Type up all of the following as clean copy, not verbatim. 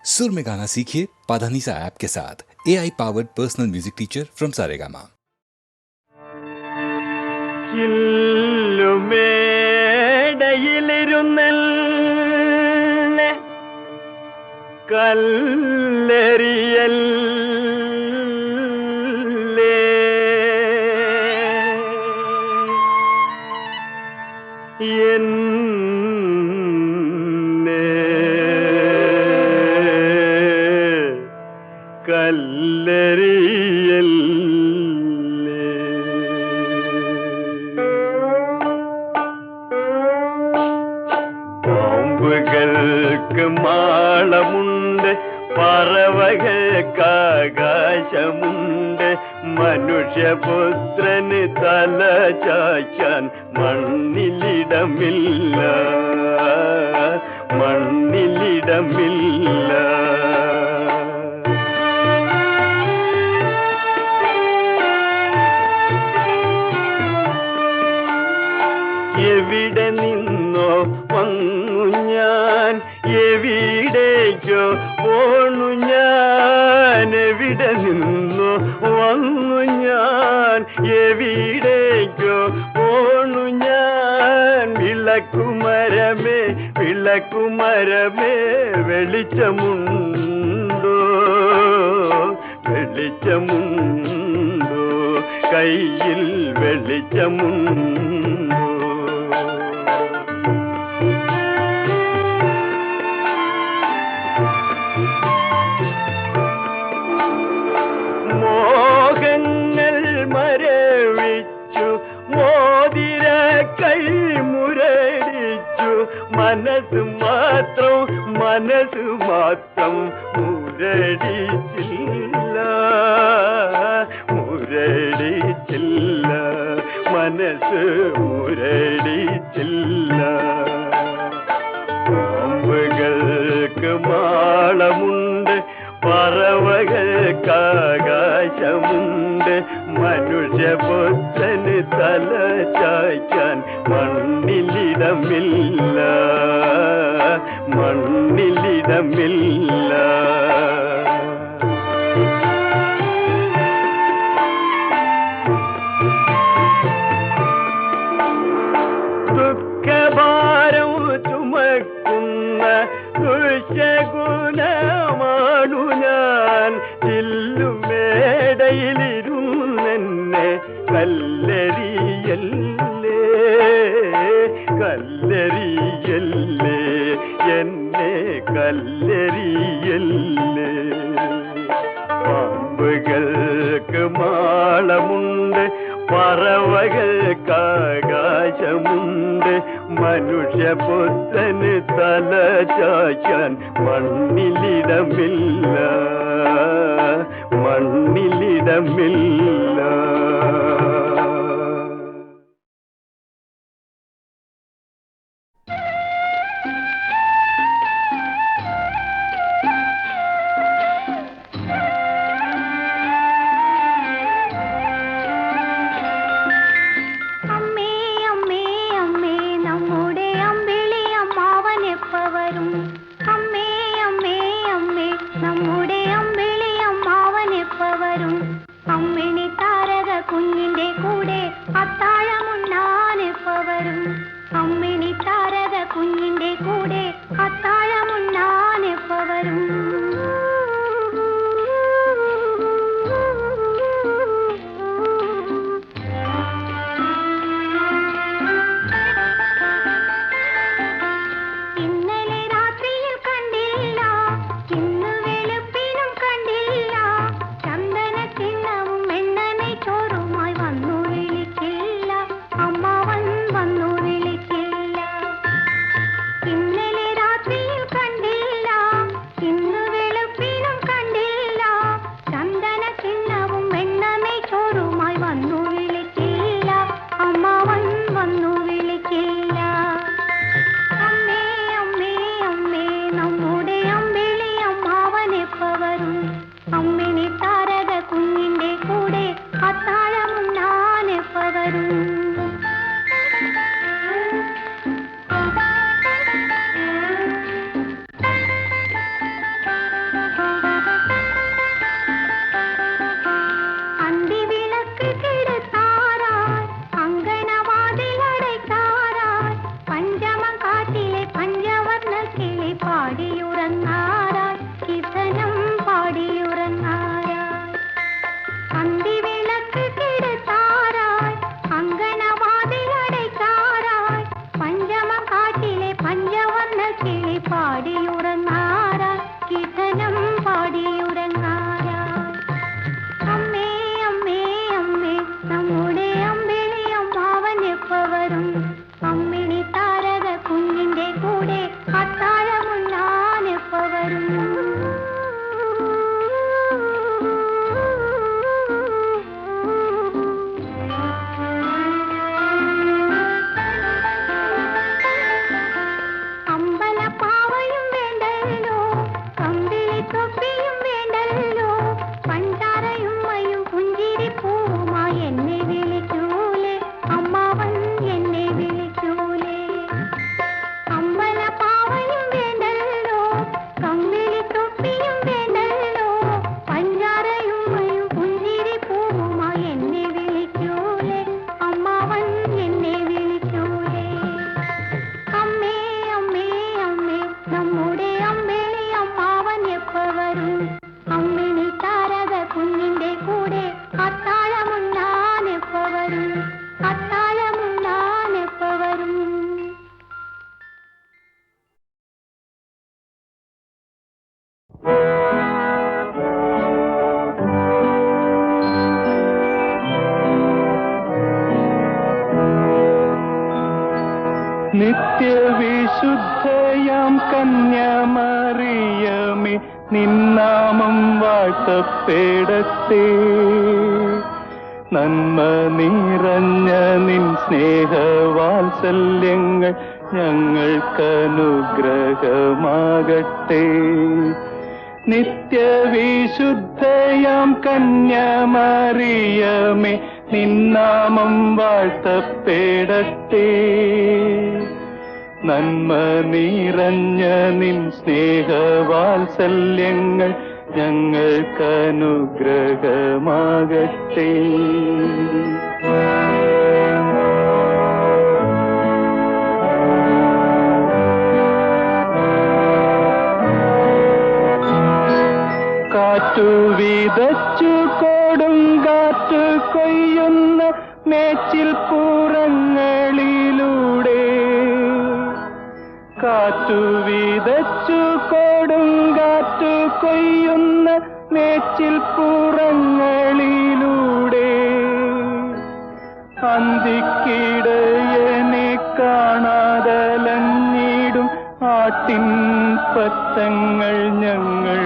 सुर में गाना सीखिए पाधानीसा ऐप के साथ। AI powered personal music teacher from Saregama. കല്ലെറിയൽ കല്ലെറിയൽ പാമ്പുകൾക്ക് മാളമുണ്ട്, പറവകൾക്ക് ആകാശമുണ്ട്, മനുഷ്യപുത്രന് തല ചായ്ക്കാൻ മണ്ണിലിടമില്ല, മണ്ണിലിടമില്ല. എവിടെ നിന്നോ വന്നു ഞാൻ, എവിടേക്കോ പോണു ഞാൻ, എവിടെ നിന്നോ വന്നു ഞാൻ, എവിടേക്കോ പോണു ഞാൻ. വിളക്കുമരമേ വിളക്കുമരമേ വെളിച്ചമുണ്ടോ, വെളിച്ചമുണ്ടോ, കയ്യിൽ വെളിച്ചമുണ്ടോ. മോഹങ്ങൾ മരവിച്ചു, മോതിര കൈ മുരടിച്ചു, മനസ്സ് മാത്രം മനസ്സ് മാത്രം മുരടിച്ചില്ല, മുരടിച്ചില്ല, മനസ്സ് മുരടിച്ചില്ല. പാമ്പുകൾക്ക് മാളമുണ്ട്, പറവകൾക്ക് ആകാശമുണ്ട്, മനുഷ്യപുത്രന് തല ചായ്ക്കാൻ മണ്ണിലിടമില്ല, മണ്ണിലിടമില്ല. ദുഃഖഭാരം ചുമക്കുന്ന ദുശകുലമാണു ഞാൻ, ചില്ലുമേടയിലിരുന്നെന്നെ കല്ലെറിയല്ലേ, കല്ലെറിയല്ലേ, എന്നെ കല്ലെറിയല്ലേ. പാമ്പുകൾക്ക് മാളമുണ്ട്, പറവകൾക്ക് ആകാശമുണ്ട്, മനുഷ്യപുത്രന് തല ചായ്ക്കാൻ മണ്ണിലിടമില്ല, മണ്ണിലിടമില്ല. അമ്മിണി താരക കുഞ്ഞിന്റെ നിത്യവിശുദ്ധയാം കന്യാമറിയമേ, നിന്നാമം വാഴ്ത്തപ്പെടട്ടെ. നന്മ നിറഞ്ഞ നിൻ സ്നേഹവാത്സല്യങ്ങൾ ഞങ്ങൾക്കനുഗ്രഹമാകട്ടെ. നിത്യവിശുദ്ധയാം കന്യാമറിയമേ, നിന്നാമം വാഴ്ത്തപ്പെടട്ടെ. നന്മ നിറഞ്ഞ നിൻ സ്നേഹവാത്സല്യങ്ങൾ ഞങ്ങൾക്കനുഗ്രഹമാകട്ടെ. കാറ്റു വിതച്ചു കൊടുങ്കാറ്റ് കൊയ്യുന്ന മേച്ചിൽ പുറങ്ങളിലൂടെ, കാറ്റു വിതച്ചു കൊടുങ്കാറ്റ് കൊയ്യുന്ന മേച്ചിൽ പുറങ്ങളിലൂടെ, അന്തിക്കിടയനെ കാണാതലഞ്ഞിടും ആട്ടിൻ പറ്റങ്ങൾ ഞങ്ങൾ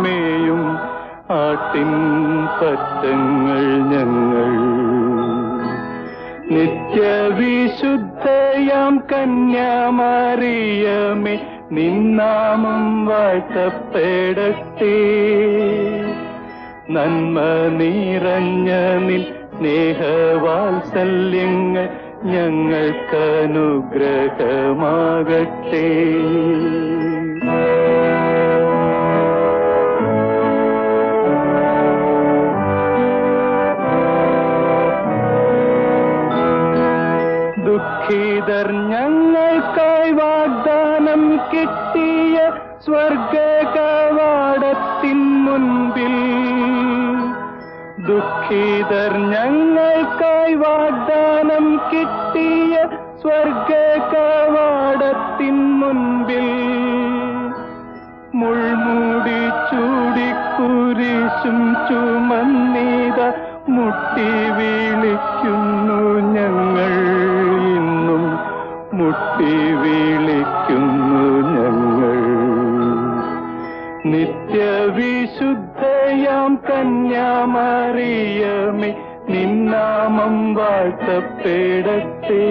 മേയും, ആട്ടിൻ പറ്റങ്ങൾ ഞങ്ങൾ. നിത്യവിശുദ്ധയാം കന്യാമറിയമേ, നിന്നാമം വാഴ്ത്തപ്പെടട്ടെ. നന്മ നിറഞ്ഞ നിൻ സ്നേഹവാത്സല്യങ്ങൾ ഞങ്ങൾക്കനുഗ്രഹമാകട്ടെ. ദുഃഖിതർ ഞങ്ങൾക്കായി വാഗ്ദാനം കിട്ടിയ സ്വർഗ കവാടത്തിൻ മുൻപിൽ, ദുഃഖിതർ ഞങ്ങൾക്കായി വാഗ്ദാനം കിട്ടിയ സ്വർഗ കവാടത്തിൻ മുൻപിൽ, മുൾമൂടി ചൂടിക്കുരിശും ചുമന്നിത മുട്ടി വിളിക്കുന്നു ഞങ്ങൾ, ഇന്നും മുട്ടി വിളിക്കുന്നു ഞങ്ങൾ. നിത്യവിശുദ്ധയാം കന്യാമറിയമേ, നിന്നാമം വാഴ്ത്തപ്പെടട്ടെ.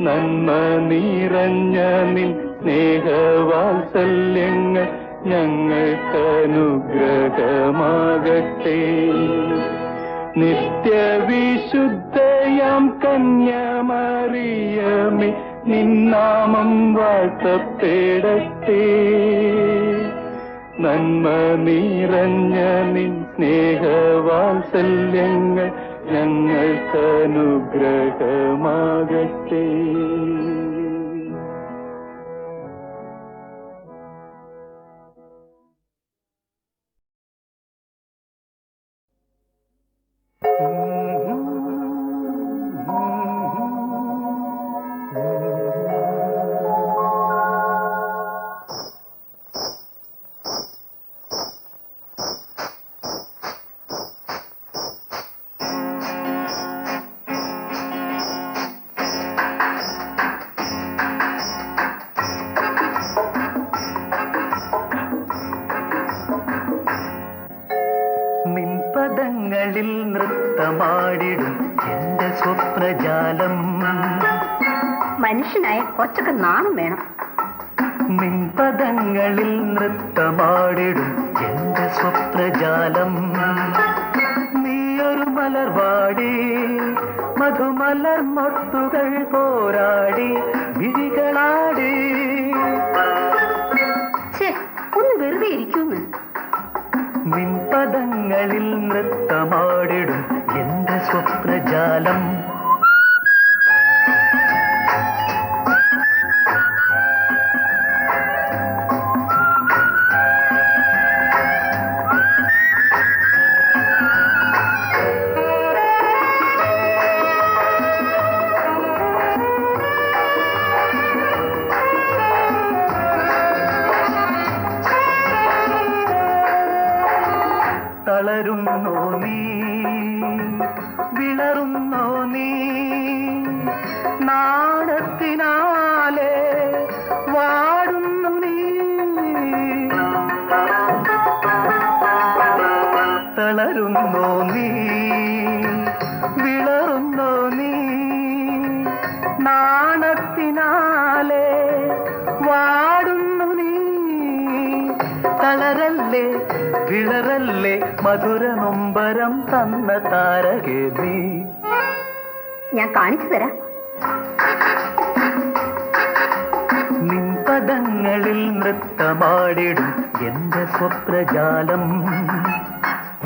നന്മ നിറഞ്ഞ നിൻ സ്നേഹവാത്സല്യങ്ങൾ ഞങ്ങൾക്കനുഗ്രഹമാകട്ടെ. നിത്യവിശുദ്ധയാം കന്യാമറിയമേ, നിന്നാമം വാഴ്ത്തപ്പെടട്ടെ. നന്മ നിറഞ്ഞ നിൻ സ്നേഹവാത്സല്യങ്ങൾ ഞങ്ങൾക്കനുഗ്രഹമാകട്ടെ. നിൻപദങ്ങളിൽ നൃത്തമാടിടും എന്റെ സ്വപ്നജാലം. മനുഷ്യനായ കുറച്ചൊക്കെ നാണം വേണം. നിൻപദങ്ങളിൽ നൃത്തമാടിടും എന്റെ സ്വപ്നജാലം. നീയൊരു മലർവാടി, മധുമലർ മൊട്ടുകൾ പോരാടി വിഴികളാടി. ഒന്ന് വെറുതെ ഇരിക്കൂന്ന്. നിൻപദങ്ങളിൽ നൃത്തമാടിടും എന്റെ സ്വപ്നജാലം. തളരുന്നോ നീ, വിളറുന്നോ നീ, നാണത്തിനാലെ വാടുന്നു നീ. തളരുന്നോ നീ, വിളറുന്നോ നീ, നാണത്തിനാലെ വാടുന്നു നീ. തളരല്ലേ വിളറല്ലേ മധുര നൊമ്പരം തന്ന താരകേ നീ. ഞാൻ കാണിച്ചു തരാം. നിൻ പദങ്ങളിൽ നൃത്തമാടിടും എന്റെ സ്വപ്നജാലം.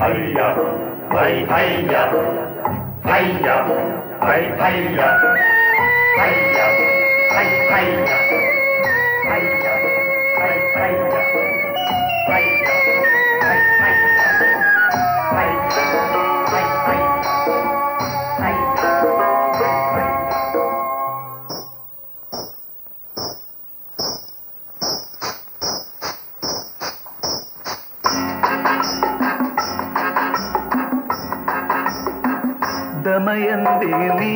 ഹയ്യ ഹൈ ഹയ്യ ഹയ്യ ഹൈ ഹയ്യ ഹയ്യ ഹൈ ഹയ്യ ഹയ്യ ഹൈ ഹയ്യ ഹയ്യ ഹൈ ഹയ്യ ഹയ്യ ഹൈ ഹയ്യ. ദമയന്തി നീ,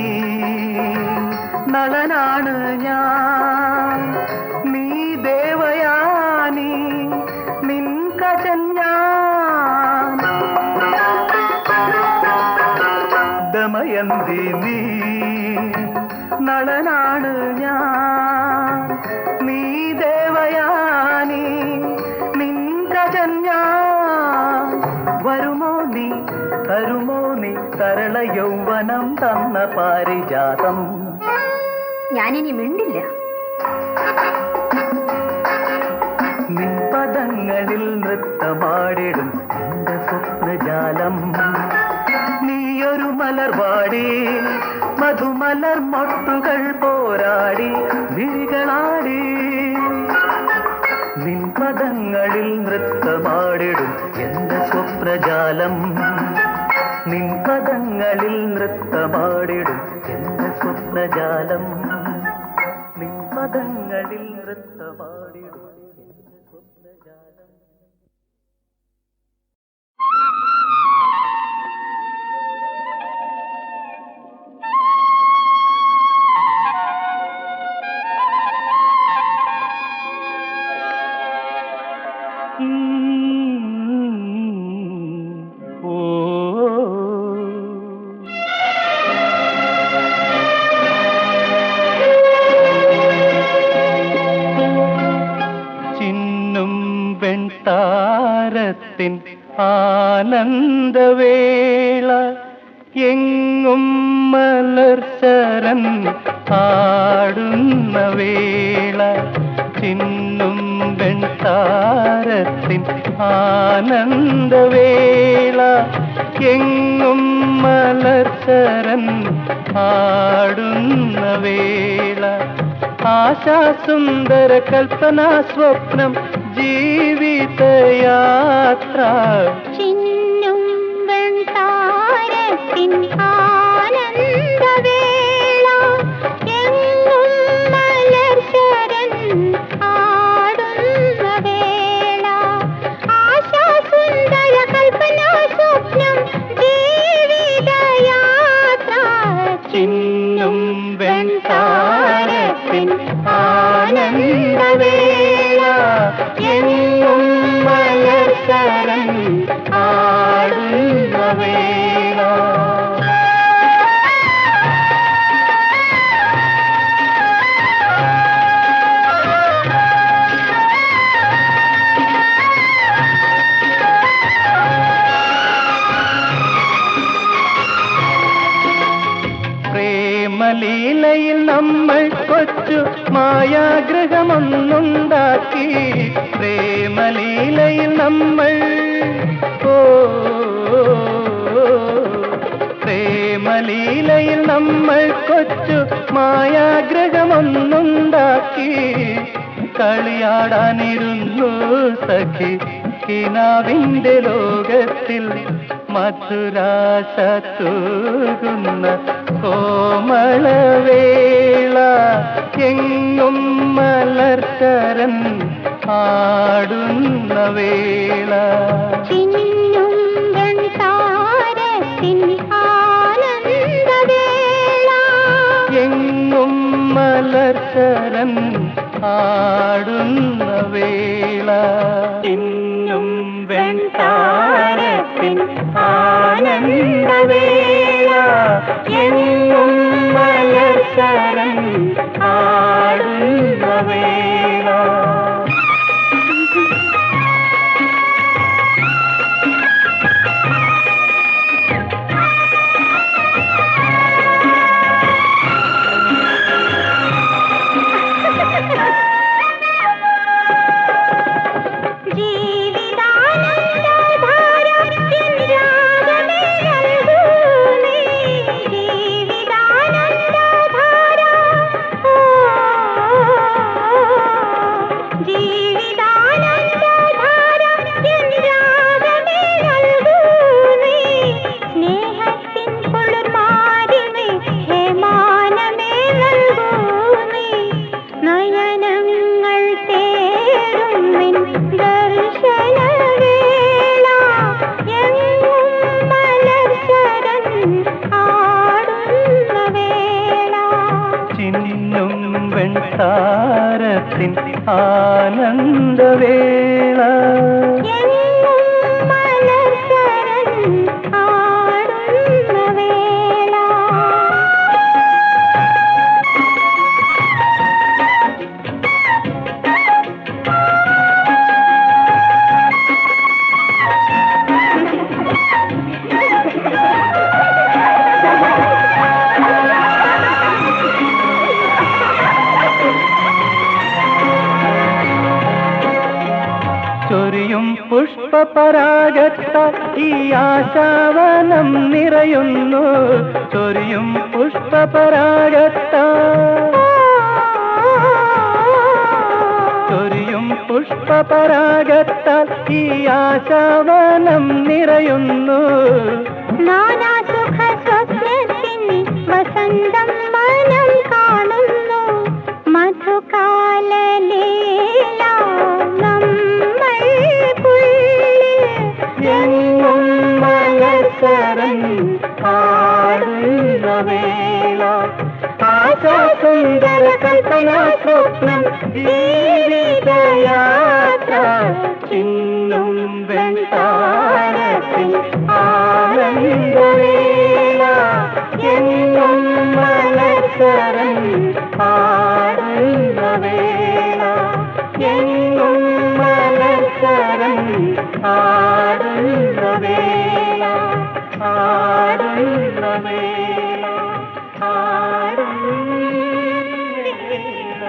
നളനാണ് ഞാൻ, നീ ദേവയാനി, നിൻ കജൻ ഞാൻ. ദമയന്തി നീ, നളനാണ് ഞാൻ, നീ ദേവയാനി, നിൻ കജൻ ഞാൻ. വരുമോ നീ, തരുമോ നീ തരള യൗവനം തന്ന പാരിജാതം. ഞാനിനി മിണ്ടില്ല. നിൻ പദങ്ങളിൽ നൃത്തമാടിടും എന്റെ സ്വപ്നജാലം. നീയൊരു മലർവാടി, മധുമലർ മൊട്ടുകൾ പോരാടി വിഴികളാടി. നിൻ പദങ്ങളിൽ നൃത്തമാടിടും എന്റെ സ്വപ്നജാലം. നിൻ പദങ്ങളിൽ നൃത്തമാടിടും എന്റെ സ്വപ്നജാലം. നിൻ പദങ്ങളിൽ നൃത്തമാടിടും എന്റെ സ്വപ്നജാലം. താരത്തിൻ ആനന്ദവേള എങ്ങും മലർച്ചരൻ ആടുന്ന വേള. ചിന്നും വെൺതാരത്തിൻ ആനന്ദവേള എങ്ങും മലർച്ചരൻ ആടുന്ന വേള. ആശാസുന്ദര കൽപ്പനാ സ്വപ്നം ജീവിതയാത്ര. ചിന്നും വെൺതാരത്തിൻ ആനന്ദവേള എങ്ങും മലർശരൻ ആടുന്ന വേള. ആശാസുന്ദര കൽപ്പനാ സ്വപ്നം ജീവിതയാത്ര. ചിന്നും വെൺതാരത്തിൻ ആനന്ദവേള എങ്ങും മലർശരൻ ആടുന്ന വേള. പ്രേമലീലയിൽ നമ്മൾ കൊച്ചു മായാഗ്രഹമൊന്നുണ്ടാക്കി. പ്രേമലീലയിൽ നമ്മൾ പ്രേമലീലയിൽ നമ്മൾ കൊച്ചു മായാഗ്രഹമൊന്നുണ്ടാക്കി. കളിയാടാനിരുന്നു സഖി കിനാവിന്റെ ലോകത്തിൽ. മധുരാശ തൂകുന്ന കോമളവേള എങ്ങും മലർച്ചരൻ ആടുന്ന വേള. ചിന്നും വെൺതാരത്തിൻ താരത്തിൻ ആനന്ദവേള എങ്ങും മലർശരം ആടുന്ന വേള. താരത്തിൻ ആനന്ദവേള ചൊരിയും പുഷ്പപരാഗത്താൽ ഈ ആശാവനം നിറയുന്നു. ചൊരിയും പുഷ്പപരാഗത്താൽ ചൊരിയും പുഷ്പപരാഗത്താൽ ഈ ആശാവനം നിറയുന്നു. നാനാ സുഖ സ്വപ്നത്തിൻ വസന്തം മനം കാണുന്നു. മധുകാലലീല നമ്മൾ പുള്ളിൽ എങ്ങും മലർശരം ആടുന്ന വേള. ആശാസുന്ദര കൽപ്പനാ സ്വപ്നം ജീവിതയാത്ര ചിന്നും വെൺതാരത്തിൻ ആനന്ദവേള എങ്ങും മലർശരം ആടുന്ന വേള എങ്ങും മലർശരം ആടുന്ന വേള ആടുന്ന വേള ആടുന്ന വേള.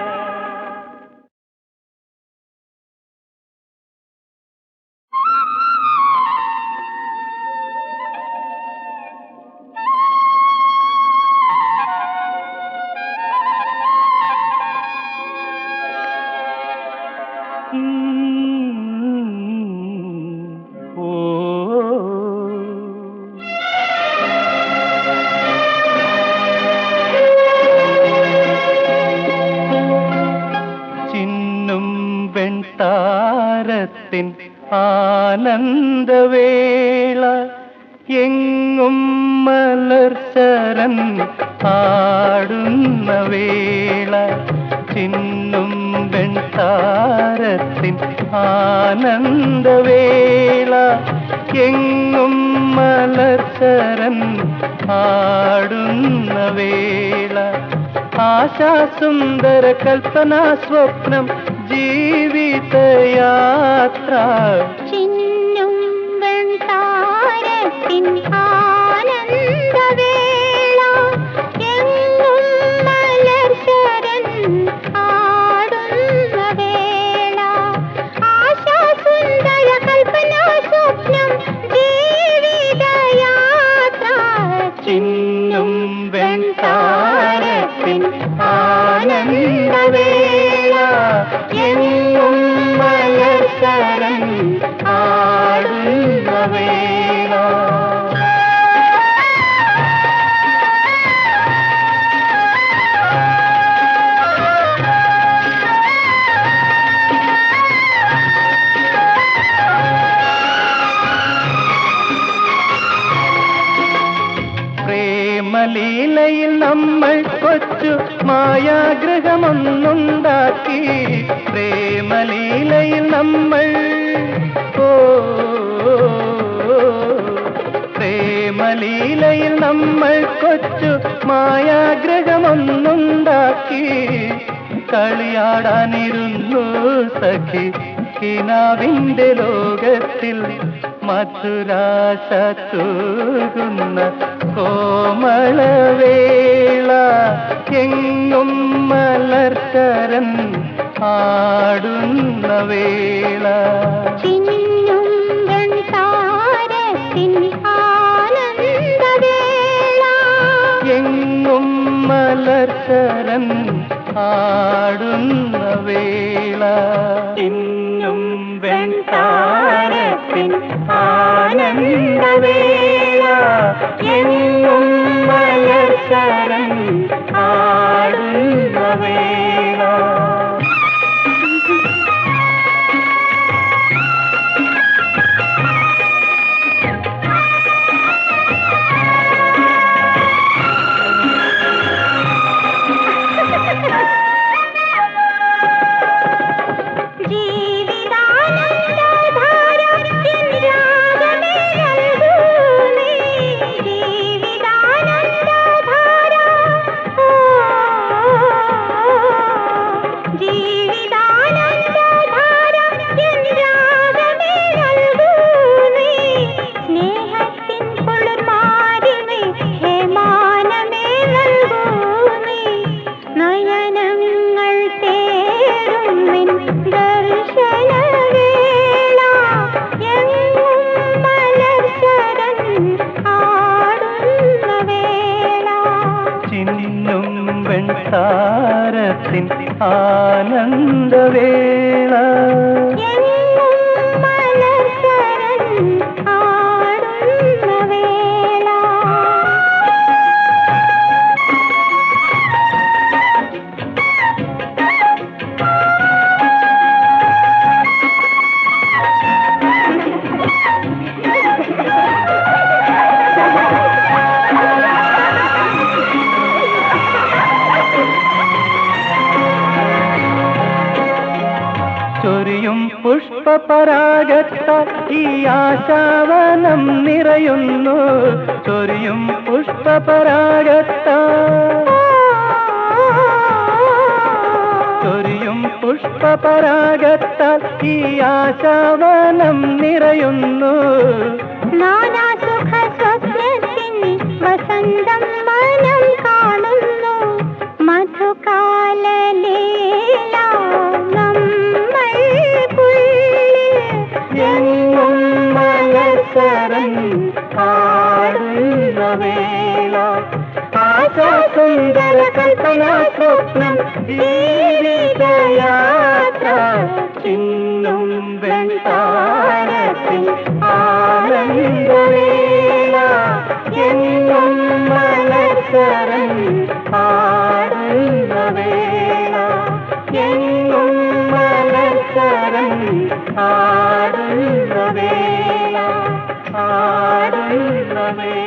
ചിന്നും വെൺതാരത്തിൻ ആനന്ദവേള എങ്ങും മലർശരൻ ആടുന്ന വേള. ചിന്നും വെൺതാരത്തിൻ ആനന്ദവേള എങ്ങും മലർശരൻ ആടുന്ന വേള. ആശാസുന്ദര കൽപ്പനാ സ്വപ്നം ജീവിതയാത്ര ചിന്നും വെൺതാരത്തിൻ ആനന്ദവേള എങ്ങും മലർശരൻ ആടുന്ന വേള. ആശാസുന്ദര കൽപ്പനാ സ്വപ്നം ജീവിതയാത്ര ചിന്നും വെൺതാരത്തിൻ ആനന്ദവേള എങ്ങും മലർശരം ആടുന്ന വേള. പ്രേമലീലയിൽ നമ്മൾ കൊച്ചു മായാഗ്രഹമൊന്നുണ്ടാക്കി. പ്രേമലീലയിൽ നമ്മൾ കൊച്ചു മായാഗ്രഹമൊന്നുണ്ടാക്കി കളിയാടാനിരുന്നു സഖി കിനാവിന്റെ ലോകത്തിൽ മധുരാശ തൂകുന്ന കോമളവേള എങ്ങും മലർക്കരൻ ആടുന്ന വേള ചിന്നും താരത്തിൻ ആനന്ദവേള എങ്ങും മലർക്കരൻ ആടുന്ന വേള ഇന്നും വെൺതാരത്തിൻ ആനന്ദവേള എങ്ങും മലർക്കരൻ ആടുന്ന വേള താരത്തിൻ ആനന്ദവേള ചൊരിയും പുഷ്പപരാഗത്താൽ ഈ ആശാവനം നിറയുന്നു ചൊരിയും പുഷ്പപരാഗത്താൽ ചൊരിയും പുഷ്പപരാഗത്താൽ ഈ ആശാവനം നിറയുന്നു നാനാ സുഖ സ്വപ്നത്തിൻ വസന്തം മനം കാണുന്നു മധുകാലലീല നമ്മൾ പുള്ളിൽ എങ്ങും മലർക്കരൻ ആടുന്ന വേള ആശാസുന്ദര കൽപ്പനാ സ്വപ്നം ജീവിതയാത്ര ചിന്നും വെൺതാരത്തിൻ ആനന്ദവേള എങ്ങും മലർക്കരൻ ആടുന്ന വേള എങ്ങും മലർക്കരൻ ആടുന്ന വേള ആടുന്ന വേള